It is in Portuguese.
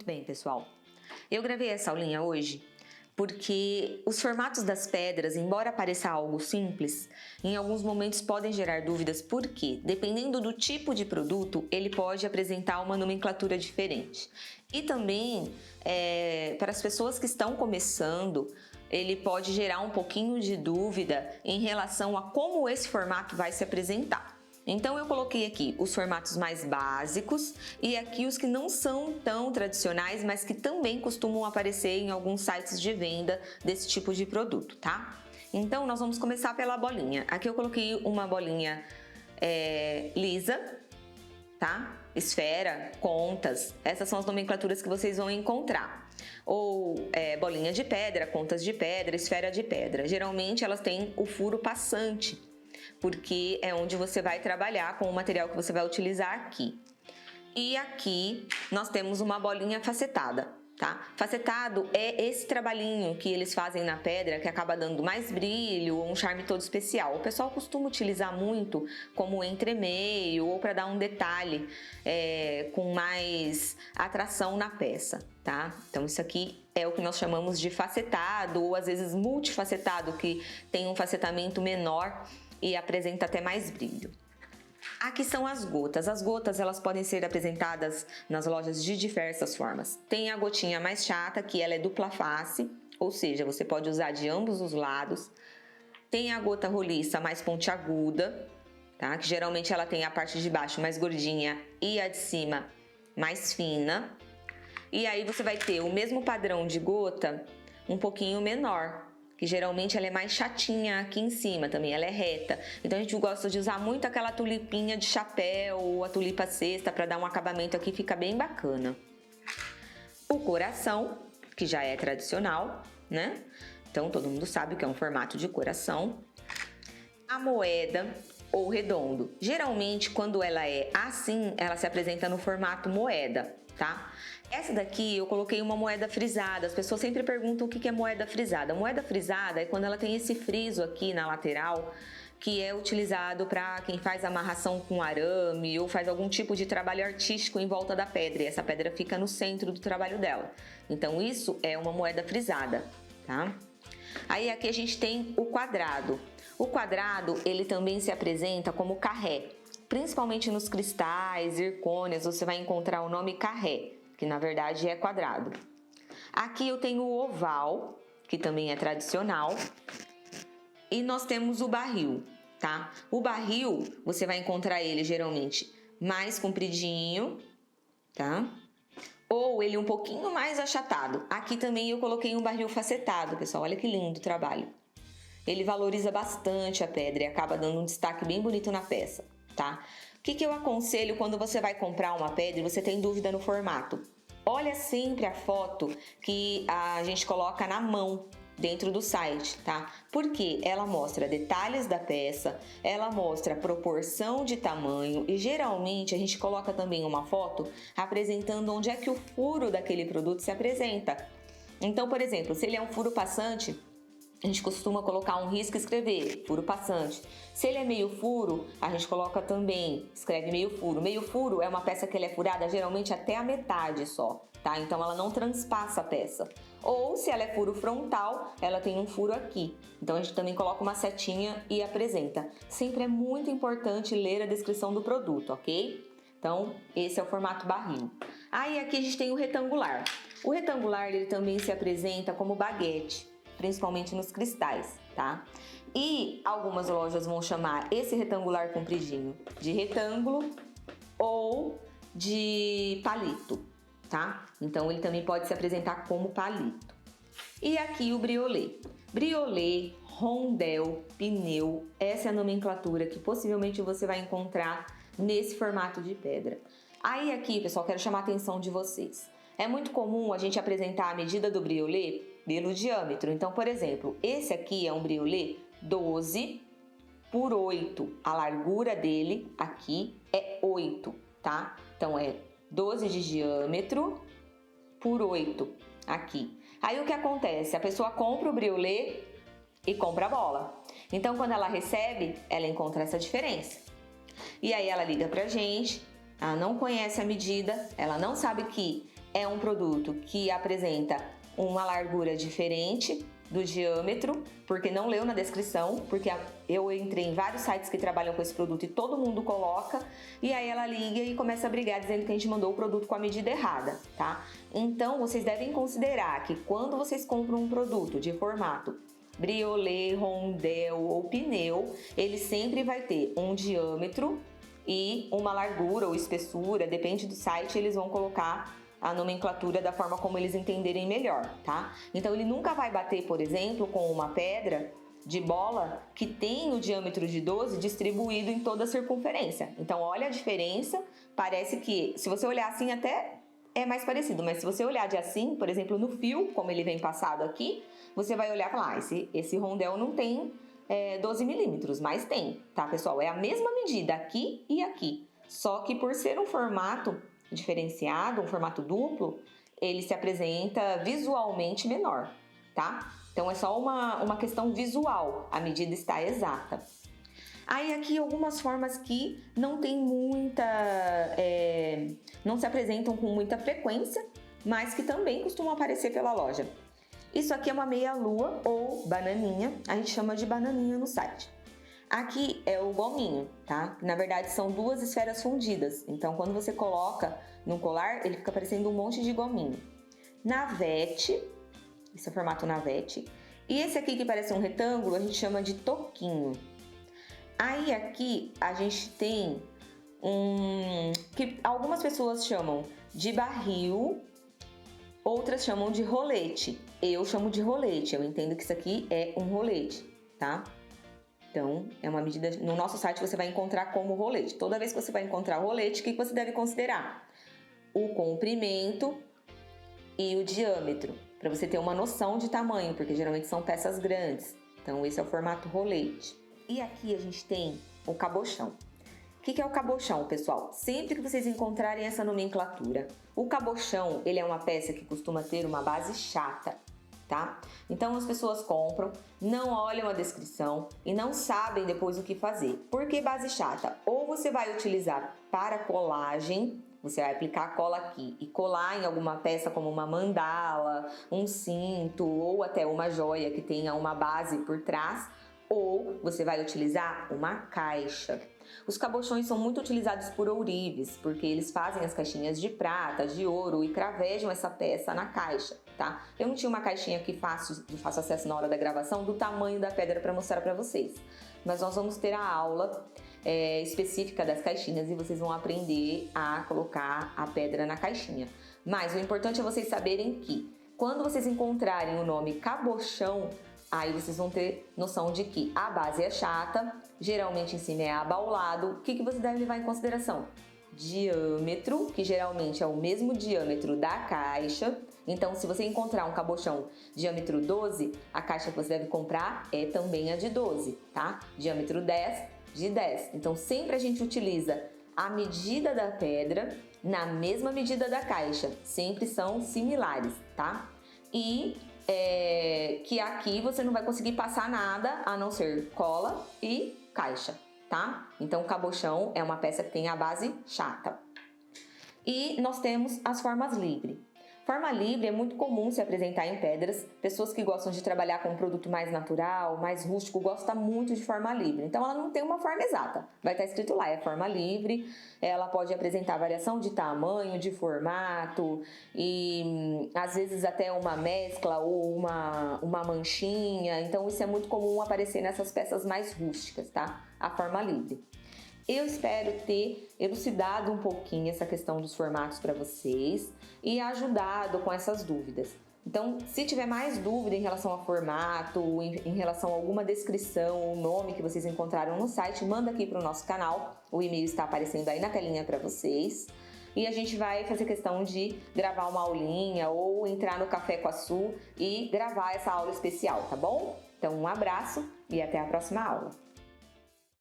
bem, pessoal. Eu gravei essa aulinha hoje porque os formatos das pedras, embora pareça algo simples, em alguns momentos podem gerar dúvidas porque, dependendo do tipo de produto, ele pode apresentar uma nomenclatura diferente. E também, para as pessoas que estão começando, ele pode gerar um pouquinho de dúvida em relação a como esse formato vai se apresentar. Então eu coloquei aqui os formatos mais básicos e aqui os que não são tão tradicionais, mas que também costumam aparecer em alguns sites de venda desse tipo de produto, tá? Então nós vamos começar pela bolinha. Aqui eu coloquei uma bolinha lisa, tá? Esfera, contas, essas são as nomenclaturas que vocês vão encontrar. Ou bolinha de pedra, contas de pedra, esfera de pedra. Geralmente elas têm o furo passante, porque é onde você vai trabalhar com o material que você vai utilizar aqui. E aqui nós temos uma bolinha facetada, tá? Facetado é esse trabalhinho que eles fazem na pedra que acaba dando mais brilho ou um charme todo especial. O pessoal costuma utilizar muito como entremeio ou para dar um detalhe com mais atração na peça, tá? Então isso aqui é o que nós chamamos de facetado ou às vezes multifacetado, que tem um facetamento menor e apresenta até mais brilho. Aqui são as gotas. As gotas elas podem ser apresentadas nas lojas de diversas formas. Tem a gotinha mais chata, que ela é dupla face, ou seja, você pode usar de ambos os lados. Tem a gota roliça mais pontiaguda, tá? Que geralmente ela tem a parte de baixo mais gordinha e a de cima mais fina. E aí você vai ter o mesmo padrão de gota um pouquinho menor, que geralmente ela é mais chatinha aqui em cima também, ela é reta. Então a gente gosta de usar muito aquela tulipinha de chapéu ou a tulipa cesta para dar um acabamento aqui, fica bem bacana. O coração, que já é tradicional, né? Então todo mundo sabe que é um formato de coração. A moeda ou redondo. Geralmente quando ela é assim, ela se apresenta no formato moeda, tá? Essa daqui eu coloquei uma moeda frisada. As pessoas sempre perguntam o que é moeda frisada. Moeda frisada é quando ela tem esse friso aqui na lateral, que é utilizado para quem faz amarração com arame ou faz algum tipo de trabalho artístico em volta da pedra. E essa pedra fica no centro do trabalho dela. Então isso é uma moeda frisada, tá? Aí aqui a gente tem o quadrado. O quadrado ele também se apresenta como carré. Principalmente nos cristais, zircônias, você vai encontrar o nome carré, que na verdade é quadrado. Aqui eu tenho o oval, que também é tradicional, e nós temos o barril, tá? O barril, você vai encontrar ele geralmente mais compridinho, tá? Ou ele um pouquinho mais achatado. Aqui também eu coloquei um barril facetado, pessoal, olha que lindo o trabalho. Ele valoriza bastante a pedra e acaba dando um destaque bem bonito na peça, tá? O que eu aconselho quando você vai comprar uma pedra e você tem dúvida no formato? Olha sempre a foto que a gente coloca na mão dentro do site, tá? Porque ela mostra detalhes da peça, ela mostra a proporção de tamanho e geralmente a gente coloca também uma foto apresentando onde é que o furo daquele produto se apresenta. Então, por exemplo, se ele é um furo passante, a gente costuma colocar um risco e escrever furo passante. Se ele é meio furo, a gente coloca também, escreve meio furo. Meio furo é uma peça que ela é furada geralmente até a metade só, tá? Então ela não transpassa a peça. Ou se ela é furo frontal, ela tem um furo aqui. Então a gente também coloca uma setinha e apresenta. Sempre é muito importante ler a descrição do produto, ok? Então esse é o formato barril. Aí aqui a gente tem o retangular. O retangular ele também se apresenta como baguete, principalmente nos cristais, tá? E algumas lojas vão chamar esse retangular compridinho de retângulo ou de palito, tá? Então ele também pode se apresentar como palito. E aqui o briolê. Briolê, rondel, pneu, essa é a nomenclatura que possivelmente você vai encontrar nesse formato de pedra. Aí aqui, pessoal, quero chamar a atenção de vocês. É muito comum a gente apresentar a medida do briolê pelo diâmetro. Então, por exemplo, esse aqui é um briolê 12 por 8. A largura dele aqui é 8, tá? Então, é 12 de diâmetro por 8 aqui. Aí, o que acontece? A pessoa compra o briolê e compra a bola. Então, quando ela recebe, ela encontra essa diferença. E aí, ela liga pra gente, ela não conhece a medida, ela não sabe que é um produto que apresenta uma largura diferente do diâmetro, porque não leu na descrição, porque eu entrei em vários sites que trabalham com esse produto e todo mundo coloca, e aí ela liga e começa a brigar dizendo que a gente mandou o produto com a medida errada, tá? Então, vocês devem considerar que quando vocês compram um produto de formato briolê, rondel ou pneu, ele sempre vai ter um diâmetro e uma largura ou espessura, depende do site, eles vão colocar a nomenclatura da forma como eles entenderem melhor, tá? Então ele nunca vai bater, por exemplo, com uma pedra de bola que tem o diâmetro de 12 distribuído em toda a circunferência. Então olha a diferença, parece que, se você olhar assim até é mais parecido, mas se você olhar de assim, por exemplo, no fio, como ele vem passado aqui, você vai olhar e falar, esse rondel não tem 12 milímetros, mas tem, tá, pessoal? É a mesma medida aqui e aqui, só que por ser um formato diferenciado, um formato duplo, ele se apresenta visualmente menor, tá? Então é só uma questão visual, a medida está exata. Aí aqui algumas formas que não tem muita, não se apresentam com muita frequência, mas que também costumam aparecer pela loja. Isso aqui é uma meia-lua ou bananinha, a gente chama de bananinha no site. Aqui é o gominho, tá? Na verdade são duas esferas fundidas, então quando você coloca no colar, ele fica parecendo um monte de gominho. Navete, esse é o formato navete, e esse aqui que parece um retângulo, a gente chama de toquinho. Aí aqui a gente tem que algumas pessoas chamam de barril, outras chamam de rolete. Eu chamo de rolete, eu entendo que isso aqui é um rolete, tá? Então, é uma medida, no nosso site você vai encontrar como rolete. Toda vez que você vai encontrar rolete, o que você deve considerar? O comprimento e o diâmetro, para você ter uma noção de tamanho, porque geralmente são peças grandes. Então, esse é o formato rolete. E aqui a gente tem o cabochão. O que é o cabochão, pessoal? Sempre que vocês encontrarem essa nomenclatura, o cabochão, ele é uma peça que costuma ter uma base chata, tá? Então as pessoas compram, não olham a descrição e não sabem depois o que fazer. Por que base chata? Ou você vai utilizar para colagem, você vai aplicar a cola aqui e colar em alguma peça como uma mandala, um cinto ou até uma joia que tenha uma base por trás, ou você vai utilizar uma caixa. Os cabochões são muito utilizados por ourives, porque eles fazem as caixinhas de prata, de ouro e cravejam essa peça na caixa, tá? Eu não tinha uma caixinha aqui de fácil acesso na hora da gravação do tamanho da pedra para mostrar para vocês, mas nós vamos ter a aula específica das caixinhas e vocês vão aprender a colocar a pedra na caixinha. Mas o importante é vocês saberem que quando vocês encontrarem o nome cabochão, aí vocês vão ter noção de que a base é chata, geralmente em cima é abaulado. O que você deve levar em consideração? Diâmetro, que geralmente é o mesmo diâmetro da caixa. Então, se você encontrar um cabochão diâmetro 12, a caixa que você deve comprar é também a de 12, tá? Diâmetro 10, de 10. Então, sempre a gente utiliza a medida da pedra na mesma medida da caixa. Sempre são similares, tá? E que aqui você não vai conseguir passar nada a não ser cola e caixa, tá? Então, o cabochão é uma peça que tem a base chata. E nós temos as formas livre. Forma livre é muito comum se apresentar em pedras. Pessoas que gostam de trabalhar com um produto mais natural, mais rústico, gostam muito de forma livre. Então, ela não tem uma forma exata. Vai estar escrito lá, é forma livre. Ela pode apresentar variação de tamanho, de formato e às vezes até uma mescla ou uma manchinha. Então, isso é muito comum aparecer nessas peças mais rústicas, tá? A forma livre. Eu espero ter elucidado um pouquinho essa questão dos formatos para vocês e ajudado com essas dúvidas. Então, se tiver mais dúvida em relação ao formato, em relação a alguma descrição ou nome que vocês encontraram no site, manda aqui para o nosso canal. O e-mail está aparecendo aí na telinha para vocês. E a gente vai fazer questão de gravar uma aulinha ou entrar no Café com a Su e gravar essa aula especial, tá bom? Então, um abraço e até a próxima aula.